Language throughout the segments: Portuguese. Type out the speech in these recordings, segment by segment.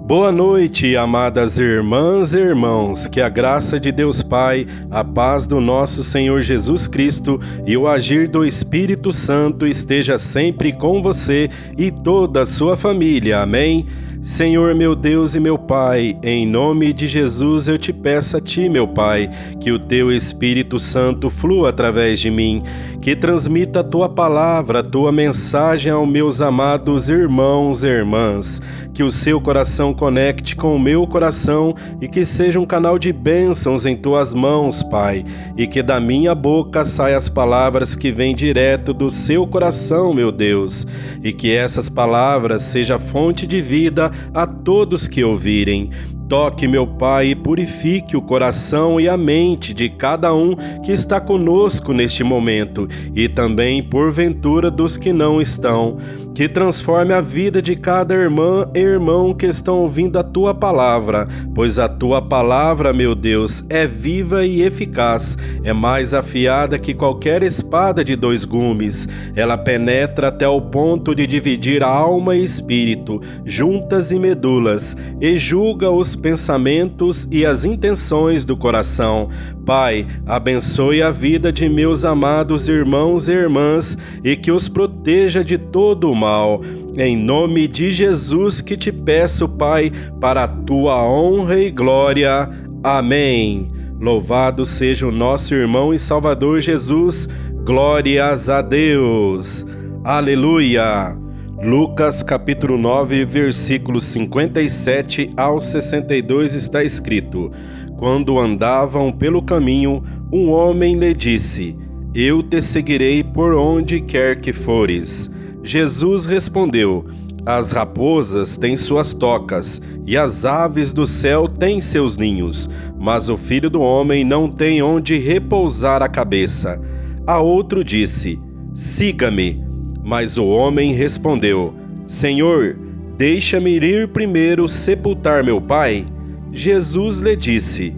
Boa noite, amadas irmãs e irmãos, que a graça de Deus Pai, a paz do nosso Senhor Jesus Cristo e o agir do Espírito Santo esteja sempre com você e toda a sua família. Amém? Senhor meu Deus e meu Pai, em nome de Jesus eu te peço a Ti, meu Pai, que o Teu Espírito Santo flua através de mim, que transmita a Tua palavra, a Tua mensagem aos meus amados irmãos e irmãs, que o seu coração conecte com o meu coração e que seja um canal de bênçãos em Tuas mãos, Pai, e que da minha boca saiam as palavras que vêm direto do seu coração, meu Deus, e que essas palavras sejam fonte de vida a todos que ouvirem. Toque, meu Pai, e purifique o coração e a mente de cada um que está conosco neste momento e também, porventura, dos que não estão. Que transforme a vida de cada irmã e irmão que estão ouvindo a Tua palavra, pois a Tua palavra, meu Deus, é viva e eficaz, é mais afiada que qualquer espada de 2 gumes. Ela penetra até o ponto de dividir alma e espírito, juntas e medulas, e julga os pensamentos e as intenções do coração. Pai, abençoe a vida de meus amados irmãos e irmãs e que os proteja de todo o mal. Em nome de Jesus que te peço, Pai, para a Tua honra e glória. Amém. Louvado seja o nosso irmão e Salvador Jesus. Glórias a Deus. Aleluia. Lucas capítulo 9, versículos 57 ao 62 está escrito: Quando andavam pelo caminho, um homem lhe disse: Eu te seguirei por onde quer que fores. Jesus respondeu: As raposas têm suas tocas, e as aves do céu têm seus ninhos, mas o Filho do Homem não tem onde repousar a cabeça. A outro disse: Siga-me. Mas o homem respondeu: Senhor, deixa-me ir primeiro sepultar meu pai. Jesus lhe disse: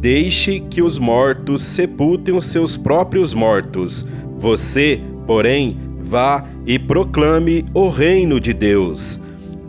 Deixe que os mortos sepultem os seus próprios mortos. Você, porém, vá e proclame o reino de Deus.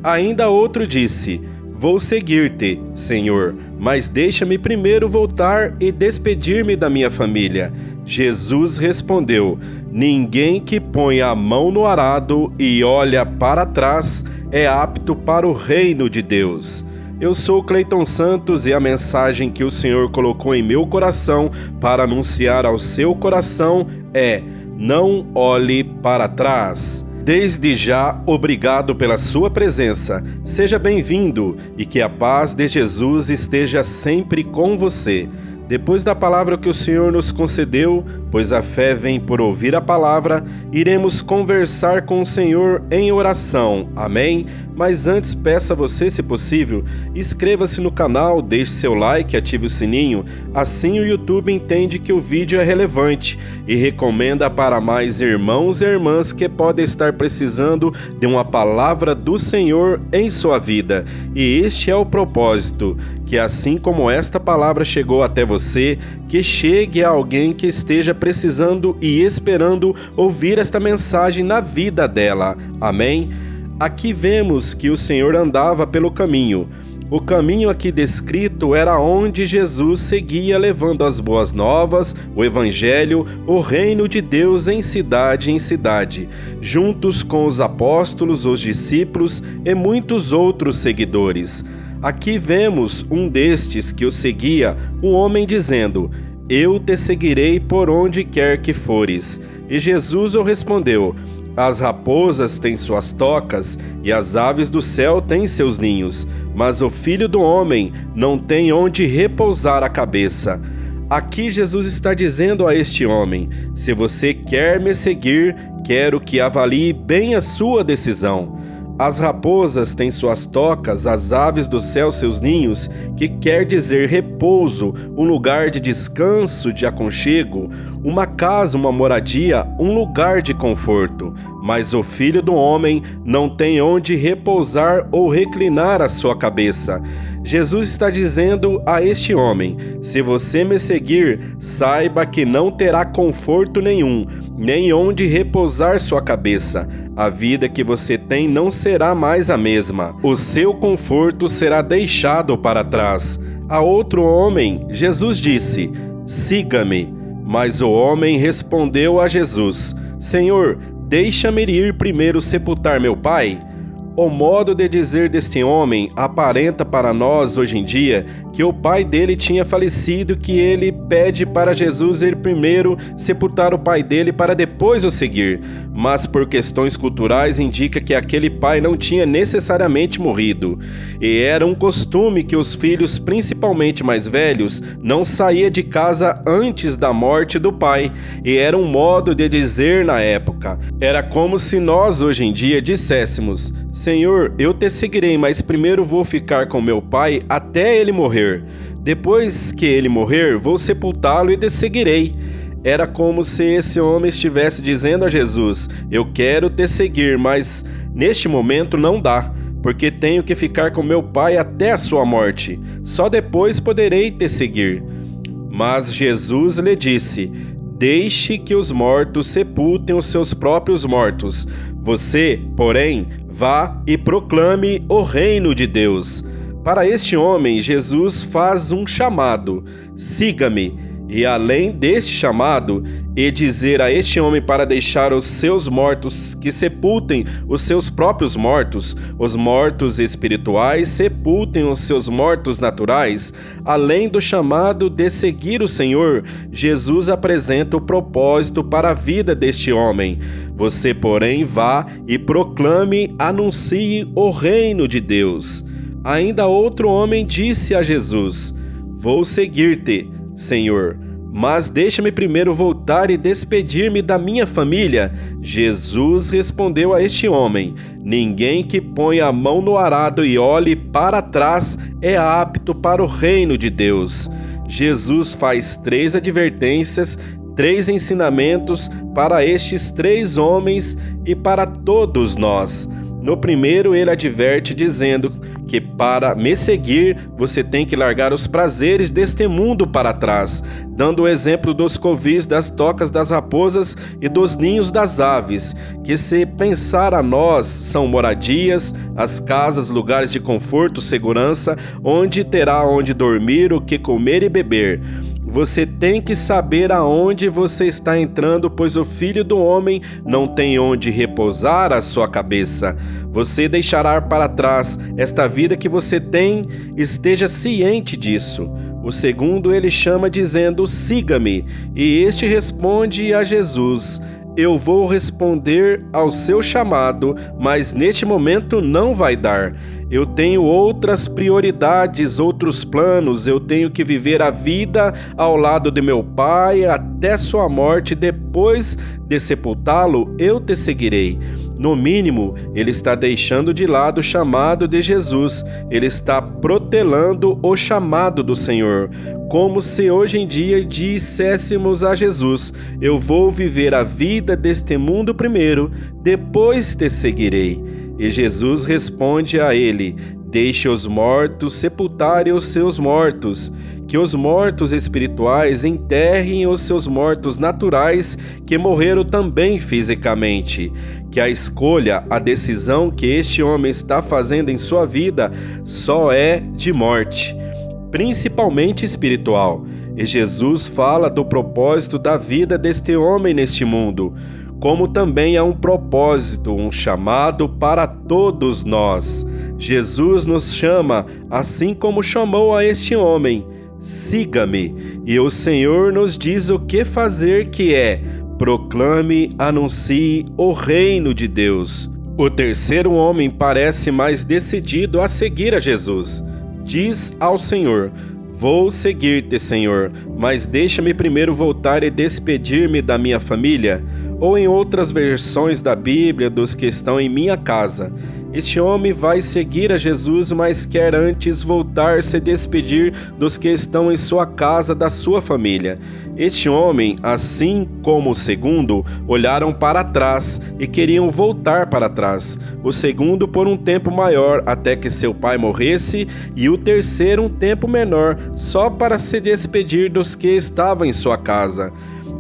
Ainda outro disse: Vou seguir-te, Senhor, mas deixa-me primeiro voltar e despedir-me da minha família. Jesus respondeu: Ninguém que põe a mão no arado e olha para trás é apto para o reino de Deus. Eu sou Cleiton Santos e a mensagem que o Senhor colocou em meu coração para anunciar ao seu coração é: não olhe para trás. Desde já, obrigado pela sua presença. Seja bem-vindo e que a paz de Jesus esteja sempre com você. Depois da palavra que o Senhor nos concedeu, pois a fé vem por ouvir a palavra, iremos conversar com o Senhor em oração. Amém? Mas antes, peço a você, se possível, inscreva-se no canal, deixe seu like, ative o sininho, assim o YouTube entende que o vídeo é relevante e recomenda para mais irmãos e irmãs que podem estar precisando de uma palavra do Senhor em sua vida. E este é o propósito, que assim como esta palavra chegou até você, que chegue a alguém que esteja precisando e esperando ouvir esta mensagem na vida dela. Amém? Aqui vemos que o Senhor andava pelo caminho. O caminho aqui descrito era onde Jesus seguia levando as boas novas, o Evangelho, o reino de Deus em cidade, juntos com os apóstolos, os discípulos e muitos outros seguidores. Aqui vemos um destes que o seguia, um homem dizendo: Eu te seguirei por onde quer que fores. E Jesus o respondeu: As raposas têm suas tocas e as aves do céu têm seus ninhos, mas o Filho do Homem não tem onde repousar a cabeça. Aqui Jesus está dizendo a este homem: se você quer me seguir, quero que avalie bem a sua decisão. As raposas têm suas tocas, as aves do céu seus ninhos, que quer dizer repouso, um lugar de descanso, de aconchego, uma casa, uma moradia, um lugar de conforto. Mas o Filho do Homem não tem onde repousar ou reclinar a sua cabeça. Jesus está dizendo a este homem: se você me seguir, saiba que não terá conforto nenhum, nem onde repousar sua cabeça. A vida que você tem não será mais a mesma. O seu conforto será deixado para trás. A outro homem, Jesus disse: siga-me. Mas o homem respondeu a Jesus: Senhor, deixa-me ir primeiro sepultar meu pai. O modo de dizer deste homem aparenta para nós hoje em dia que o pai dele tinha falecido, que ele pede para Jesus ir primeiro sepultar o pai dele para depois o seguir, mas por questões culturais indica que aquele pai não tinha necessariamente morrido, e era um costume que os filhos, principalmente mais velhos, não saíam de casa antes da morte do pai, e era um modo de dizer na época. Era como se nós hoje em dia disséssemos: Senhor, eu te seguirei, mas primeiro vou ficar com meu pai até ele morrer. Depois que ele morrer, vou sepultá-lo e te seguirei. Era como se esse homem estivesse dizendo a Jesus: eu quero te seguir, mas neste momento não dá, porque tenho que ficar com meu pai até a sua morte. Só depois poderei te seguir. Mas Jesus lhe disse: deixe que os mortos sepultem os seus próprios mortos. Você, porém, vá e proclame o reino de Deus. Para este homem, Jesus faz um chamado: siga-me. E além deste chamado, e dizer a este homem para deixar os seus mortos que sepultem os seus próprios mortos, os mortos espirituais sepultem os seus mortos naturais, além do chamado de seguir o Senhor, Jesus apresenta o propósito para a vida deste homem. Você, porém, vá e proclame, anuncie o reino de Deus. Ainda outro homem disse a Jesus: vou seguir-te, Senhor, mas deixa-me primeiro voltar e despedir-me da minha família. Jesus respondeu a este homem: ninguém que põe a mão no arado e olhe para trás é apto para o reino de Deus. Jesus faz 3 advertências, 3 ensinamentos para estes 3 homens e para todos nós. No primeiro, ele adverte dizendo que para me seguir, você tem que largar os prazeres deste mundo para trás, dando o exemplo dos covis, das tocas das raposas e dos ninhos das aves, que se pensar a nós, são moradias, as casas, lugares de conforto, segurança, onde terá onde dormir, o que comer e beber. Você tem que saber aonde você está entrando, pois o Filho do Homem não tem onde repousar a sua cabeça. Você deixará para trás esta vida que você tem, esteja ciente disso. O segundo ele chama dizendo: siga-me, e este responde a Jesus: eu vou responder ao seu chamado, mas neste momento não vai dar. Eu tenho outras prioridades, outros planos. Eu tenho que viver a vida ao lado de meu pai até sua morte. Depois de sepultá-lo, eu te seguirei. No mínimo, ele está deixando de lado o chamado de Jesus. Ele está protelando o chamado do Senhor. Como se hoje em dia disséssemos a Jesus: eu vou viver a vida deste mundo primeiro, depois te seguirei. E Jesus responde a ele: deixe os mortos sepultarem os seus mortos, que os mortos espirituais enterrem os seus mortos naturais, que morreram também fisicamente. Que a escolha, a decisão que este homem está fazendo em sua vida só é de morte, principalmente espiritual. E Jesus fala do propósito da vida deste homem neste mundo, como também há um propósito, um chamado para todos nós. Jesus nos chama, assim como chamou a este homem: siga-me. E o Senhor nos diz o que fazer, que é: proclame, anuncie o reino de Deus. O terceiro homem parece mais decidido a seguir a Jesus. Diz ao Senhor: vou seguir-te, Senhor, mas deixa-me primeiro voltar e despedir-me da minha família. Ou em outras versões da Bíblia, dos que estão em minha casa. Este homem vai seguir a Jesus, mas quer antes voltar se despedir dos que estão em sua casa, da sua família. Este homem, assim como o segundo, olharam para trás e queriam voltar para trás. O segundo por um tempo maior, até que seu pai morresse, e o terceiro um tempo menor, só para se despedir dos que estavam em sua casa.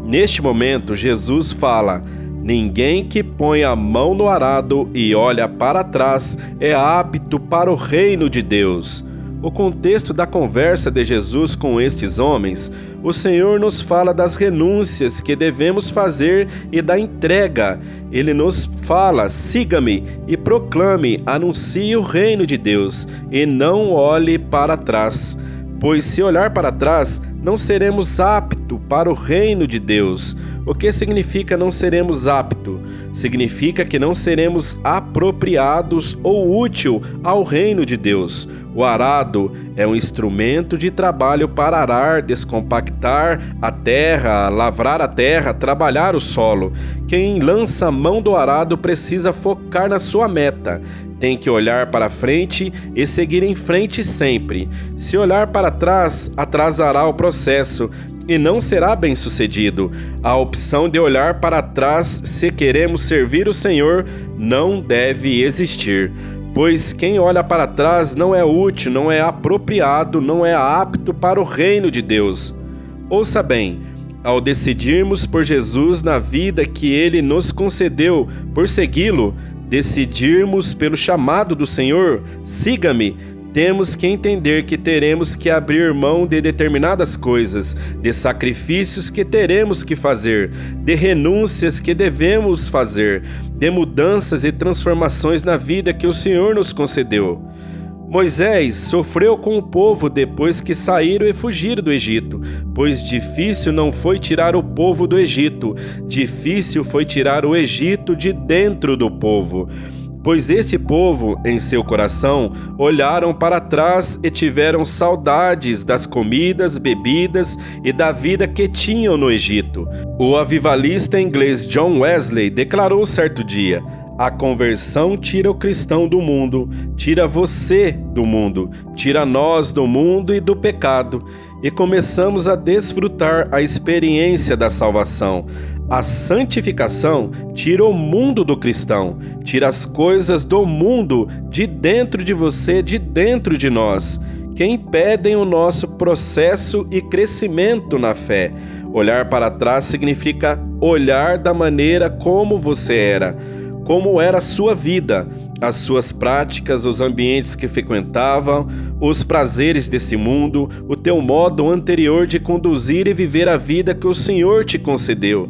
Neste momento, Jesus fala: Ninguém que põe a mão no arado e olha para trás é apto para o reino de Deus. O contexto da conversa de Jesus com estes homens, o Senhor nos fala das renúncias que devemos fazer e da entrega. Ele nos fala: siga-me e proclame, anuncie o reino de Deus e não olhe para trás. Pois se olhar para trás, não seremos aptos para o reino de Deus. O que significa não seremos aptos? Significa que não seremos apropriados ou útil ao reino de Deus. O arado é um instrumento de trabalho para arar, descompactar a terra, lavrar a terra, trabalhar o solo. Quem lança a mão do arado precisa focar na sua meta. Tem que olhar para frente e seguir em frente sempre. Se olhar para trás, atrasará o processo e não será bem-sucedido. A opção de olhar para trás, se queremos servir o Senhor, não deve existir. Pois quem olha para trás não é útil, não é apropriado, não é apto para o reino de Deus. Ouça bem, ao decidirmos por Jesus na vida que Ele nos concedeu, por segui-lo, decidirmos pelo chamado do Senhor, siga-me, temos que entender que teremos que abrir mão de determinadas coisas, de sacrifícios que teremos que fazer, de renúncias que devemos fazer, de mudanças e transformações na vida que o Senhor nos concedeu. Moisés sofreu com o povo depois que saíram e fugiram do Egito, pois difícil não foi tirar o povo do Egito, difícil foi tirar o Egito de dentro do povo. Pois esse povo, em seu coração, olharam para trás e tiveram saudades das comidas, bebidas e da vida que tinham no Egito. O avivalista inglês John Wesley declarou certo dia: a conversão tira o cristão do mundo, tira você do mundo, tira nós do mundo e do pecado, e começamos a desfrutar a experiência da salvação. A santificação tira o mundo do cristão, tira as coisas do mundo de dentro de você, de dentro de nós, que impedem o nosso processo e crescimento na fé. Olhar para trás significa olhar da maneira como você era, como era a sua vida, as suas práticas, os ambientes que frequentavam, os prazeres desse mundo, o teu modo anterior de conduzir e viver a vida que o Senhor te concedeu,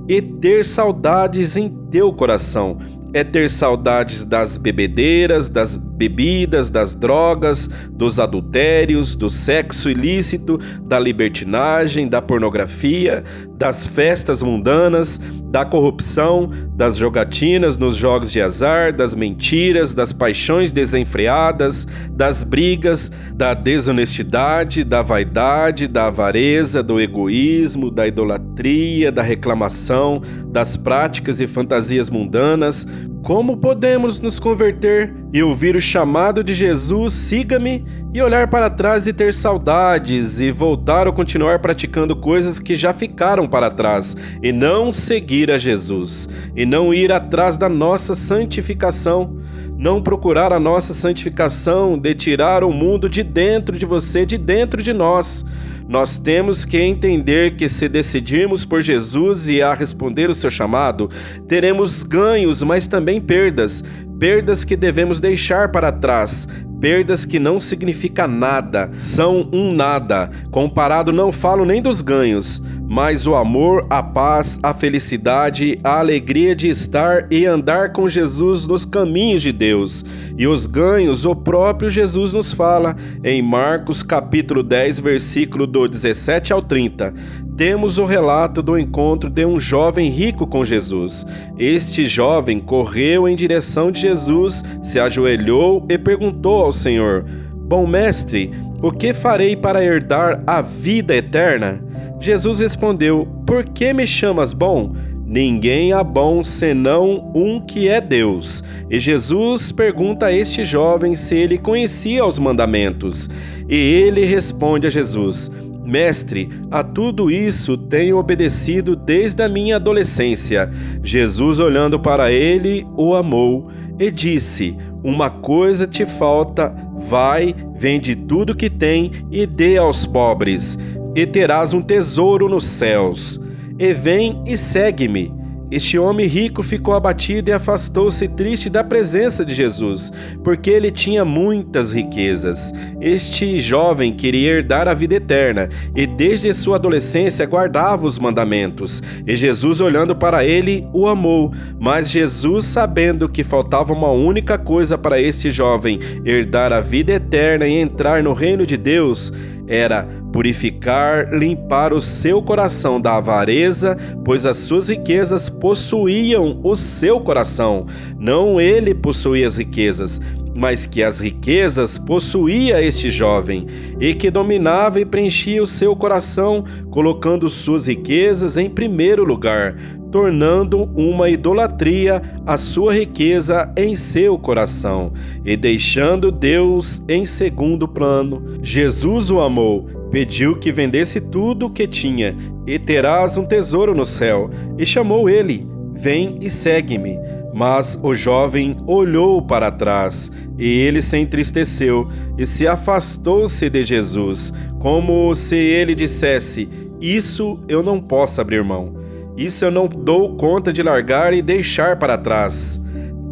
e ter saudades em teu coração. É ter saudades das bebedeiras, das bebidas, das drogas, dos adultérios, do sexo ilícito, da libertinagem, da pornografia, das festas mundanas, da corrupção, das jogatinas nos jogos de azar, das mentiras, das paixões desenfreadas, das brigas, da desonestidade, da vaidade, da avareza, do egoísmo, da idolatria, da reclamação, das práticas e fantasias mundanas. Como podemos nos converter e ouvir o chamado de Jesus, siga-me, e olhar para trás e ter saudades, e voltar ou continuar praticando coisas que já ficaram para trás, e não seguir a Jesus, e não ir atrás da nossa santificação, não procurar a nossa santificação de tirar o mundo de dentro de você, de dentro de nós. Nós temos que entender que se decidirmos por Jesus e a responder o seu chamado, teremos ganhos, mas também perdas, perdas que devemos deixar para trás, perdas que não significam nada, são um nada. Comparado, não falo nem dos ganhos, mas o amor, a paz, a felicidade, a alegria de estar e andar com Jesus nos caminhos de Deus. E os ganhos, o próprio Jesus nos fala em Marcos capítulo 10, versículo do 17 ao 30. Temos o relato do encontro de um jovem rico com Jesus. Este jovem correu em direção de Jesus, se ajoelhou e perguntou ao Senhor: Bom mestre, o que farei para herdar a vida eterna? Jesus respondeu: Por que me chamas bom? Ninguém há bom senão um que é Deus. E Jesus pergunta a este jovem se ele conhecia os mandamentos. E ele responde a Jesus: Mestre, a tudo isso tenho obedecido desde a minha adolescência. Jesus, olhando para ele, o amou e disse: Uma coisa te falta, vai, vende tudo que tem e dê aos pobres, e terás um tesouro nos céus. E vem e segue-me. Este homem rico ficou abatido e afastou-se triste da presença de Jesus, porque ele tinha muitas riquezas. Este jovem queria herdar a vida eterna e desde sua adolescência guardava os mandamentos. E Jesus, olhando para ele, o amou. Mas Jesus, sabendo que faltava uma única coisa para este jovem herdar a vida eterna e entrar no reino de Deus, era purificar, limpar o seu coração da avareza, pois as suas riquezas possuíam o seu coração. Não ele possuía as riquezas, mas que as riquezas possuía este jovem, e que dominava e preenchia o seu coração, colocando suas riquezas em primeiro lugar, tornando uma idolatria a sua riqueza em seu coração, e deixando Deus em segundo plano. Jesus o amou, pediu que vendesse tudo o que tinha, e terás um tesouro no céu, e chamou ele: vem e segue-me. Mas o jovem olhou para trás, e ele se entristeceu, e se afastou-se de Jesus, como se ele dissesse: isso eu não posso abrir mão. Isso eu não dou conta de largar e deixar para trás.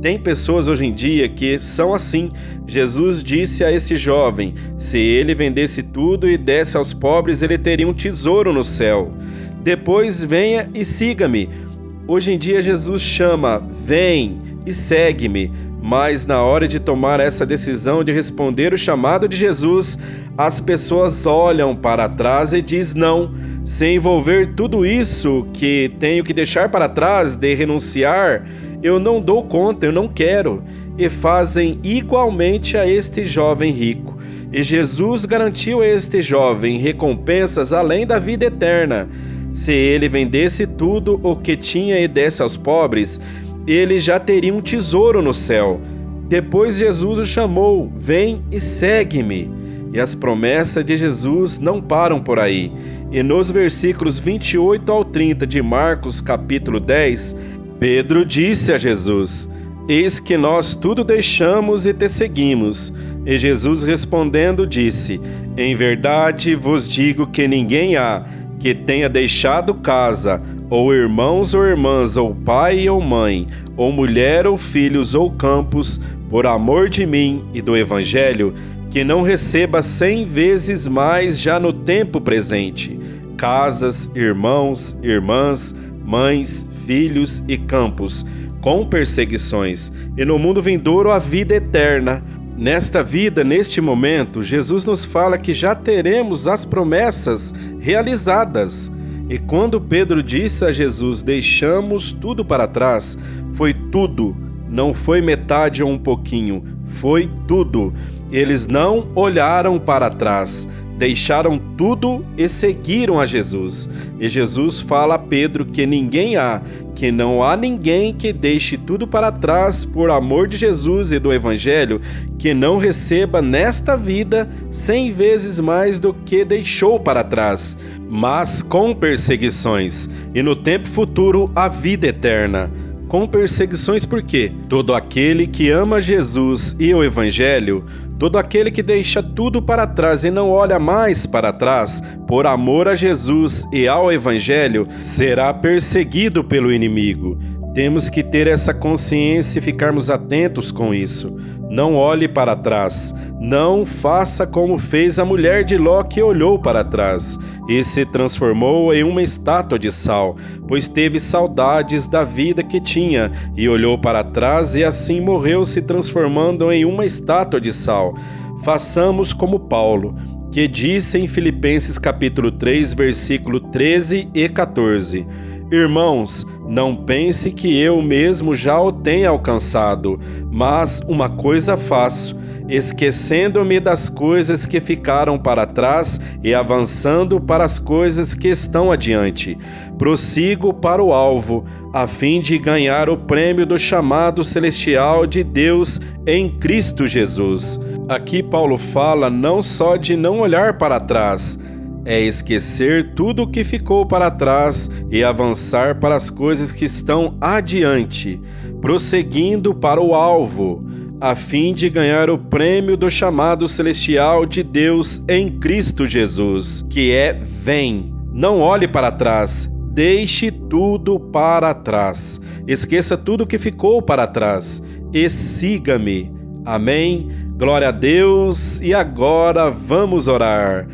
Tem pessoas hoje em dia que são assim. Jesus disse a esse jovem: se ele vendesse tudo e desse aos pobres, ele teria um tesouro no céu. Depois venha e siga-me. Hoje em dia Jesus chama: vem e segue-me. Mas na hora de tomar essa decisão de responder o chamado de Jesus, as pessoas olham para trás e dizem não. Se envolver tudo isso que tenho que deixar para trás, de renunciar, eu não dou conta, eu não quero. E fazem igualmente a este jovem rico. E Jesus garantiu a este jovem recompensas além da vida eterna. Se ele vendesse tudo o que tinha e desse aos pobres, ele já teria um tesouro no céu. Depois Jesus o chamou: vem e segue-me. E as promessas de Jesus não param por aí. E nos versículos 28 ao 30 de Marcos capítulo 10, Pedro disse a Jesus: eis que nós tudo deixamos e te seguimos. E Jesus respondendo disse: em verdade vos digo que ninguém há que tenha deixado casa, ou irmãos ou irmãs, ou pai ou mãe, ou mulher ou filhos ou campos, por amor de mim e do Evangelho, que não receba 100 vezes mais já no tempo presente, casas, irmãos, irmãs, mães, filhos e campos, com perseguições, e no mundo vindouro a vida eterna. Nesta vida, neste momento, Jesus nos fala que já teremos as promessas realizadas. E quando Pedro disse a Jesus: deixamos tudo para trás, foi tudo, não foi metade ou um pouquinho, foi tudo. Eles não olharam para trás, deixaram tudo e seguiram a Jesus. E Jesus fala a Pedro que que não há ninguém que deixe tudo para trás por amor de Jesus e do Evangelho, que não receba nesta vida 100 vezes mais do que deixou para trás, mas com perseguições, e no tempo futuro a vida eterna. Com perseguições por quê? Todo aquele que ama Jesus e o Evangelho, todo aquele que deixa tudo para trás e não olha mais para trás, por amor a Jesus e ao Evangelho, será perseguido pelo inimigo. Temos que ter essa consciência e ficarmos atentos com isso. Não olhe para trás. Não faça como fez a mulher de Ló, que olhou para trás e se transformou em uma estátua de sal, pois teve saudades da vida que tinha e olhou para trás e assim morreu, se transformando em uma estátua de sal. Façamos como Paulo, que disse em Filipenses capítulo 3, versículo 13 e 14: irmãos, não pense que eu mesmo já o tenha alcançado, mas uma coisa faço, esquecendo-me das coisas que ficaram para trás e avançando para as coisas que estão adiante. Prossigo para o alvo, a fim de ganhar o prêmio do chamado celestial de Deus em Cristo Jesus. Aqui Paulo fala não só de não olhar para trás, é esquecer tudo o que ficou para trás e avançar para as coisas que estão adiante, prosseguindo para o alvo, a fim de ganhar o prêmio do chamado celestial de Deus em Cristo Jesus, que é: vem, não olhe para trás, deixe tudo para trás. Esqueça tudo que ficou para trás e siga-me. Amém? Glória a Deus. E agora vamos orar.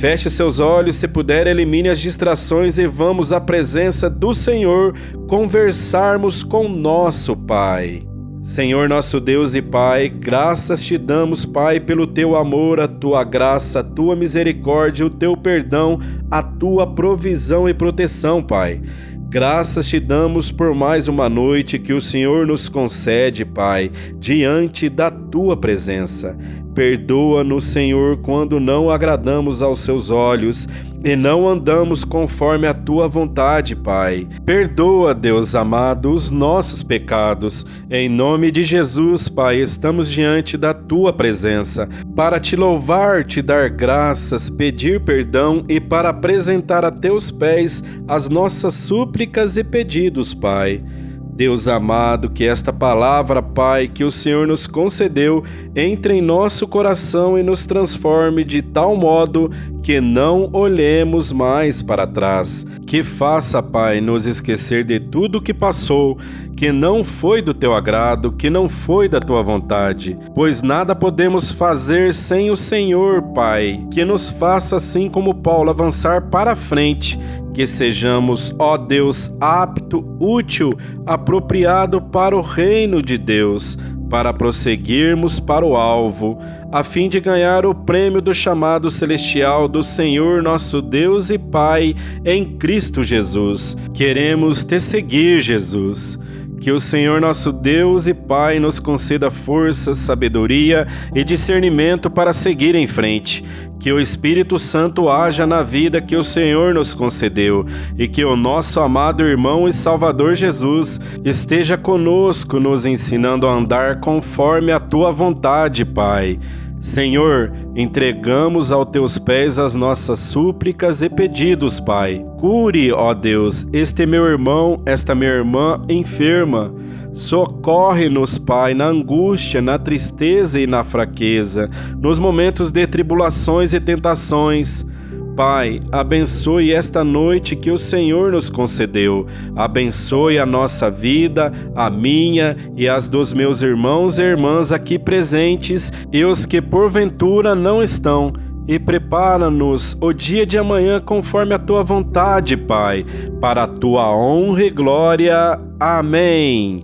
Feche seus olhos, se puder, elimine as distrações e vamos à presença do Senhor conversarmos com nosso Pai. Senhor nosso Deus e Pai, graças te damos, Pai, pelo teu amor, a tua graça, a tua misericórdia, o teu perdão, a tua provisão e proteção, Pai. Graças te damos por mais uma noite que o Senhor nos concede, Pai, diante da tua presença. Perdoa-nos, Senhor, quando não agradamos aos seus olhos e não andamos conforme a tua vontade, Pai. Perdoa, Deus amado, os nossos pecados. Em nome de Jesus, Pai, estamos diante da tua presença para te louvar, te dar graças, pedir perdão e para apresentar a teus pés as nossas súplicas e pedidos, Pai. Deus amado, que esta palavra, Pai, que o Senhor nos concedeu, entre em nosso coração e nos transforme de tal modo que não olhemos mais para trás. Que faça, Pai, nos esquecer de tudo o que passou, que não foi do teu agrado, que não foi da tua vontade, pois nada podemos fazer sem o Senhor, Pai. Que nos faça, assim como Paulo, avançar para a frente, que sejamos, ó Deus, apto, útil, apropriado para o reino de Deus, para prosseguirmos para o alvo, a fim de ganhar o prêmio do chamado celestial do Senhor nosso Deus e Pai em Cristo Jesus. Queremos te seguir, Jesus. Que o Senhor nosso Deus e Pai nos conceda força, sabedoria e discernimento para seguir em frente. Que o Espírito Santo haja na vida que o Senhor nos concedeu e que o nosso amado irmão e Salvador Jesus esteja conosco, nos ensinando a andar conforme a tua vontade, Pai. Senhor, entregamos aos teus pés as nossas súplicas e pedidos, Pai. Cure, ó Deus, este meu irmão, esta minha irmã enferma. Socorre-nos, Pai, na angústia, na tristeza e na fraqueza, nos momentos de tribulações e tentações. Pai, abençoe esta noite que o Senhor nos concedeu. Abençoe a nossa vida, a minha e as dos meus irmãos e irmãs aqui presentes e os que porventura não estão. E prepara-nos o dia de amanhã conforme a tua vontade, Pai, para a tua honra e glória. Amém.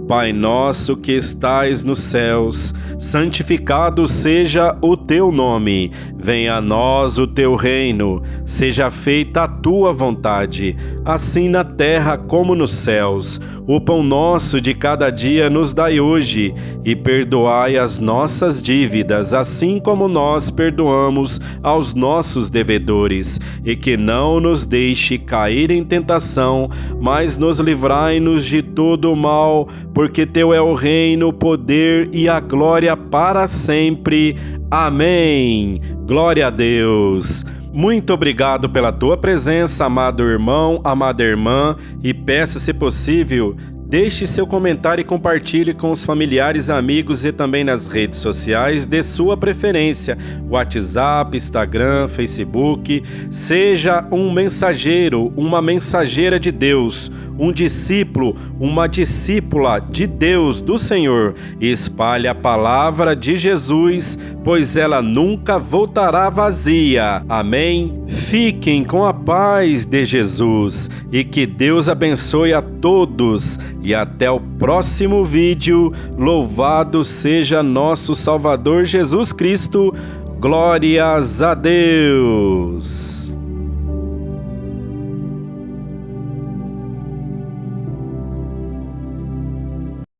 Pai nosso que estais nos céus, santificado seja o teu nome. Venha a nós o teu reino. Seja feita a tua vontade, assim na terra como nos céus. O pão nosso de cada dia nos dai hoje, e perdoai as nossas dívidas, assim como nós perdoamos aos nossos devedores. E que não nos deixe cair em tentação, mas nos livrai-nos de todo o mal, porque teu é o reino, o poder e a glória para sempre. Amém. Glória a Deus. Muito obrigado pela tua presença, amado irmão, amada irmã, e peço, se possível, deixe seu comentário e compartilhe com os familiares, amigos e também nas redes sociais de sua preferência, WhatsApp, Instagram, Facebook. Seja um mensageiro, uma mensageira de Deus, um discípulo, uma discípula de Deus, do Senhor, e espalhe a palavra de Jesus, pois ela nunca voltará vazia. Amém? Fiquem com a paz de Jesus e que Deus abençoe a todos. E até o próximo vídeo. Louvado seja nosso Salvador Jesus Cristo. Glórias a Deus.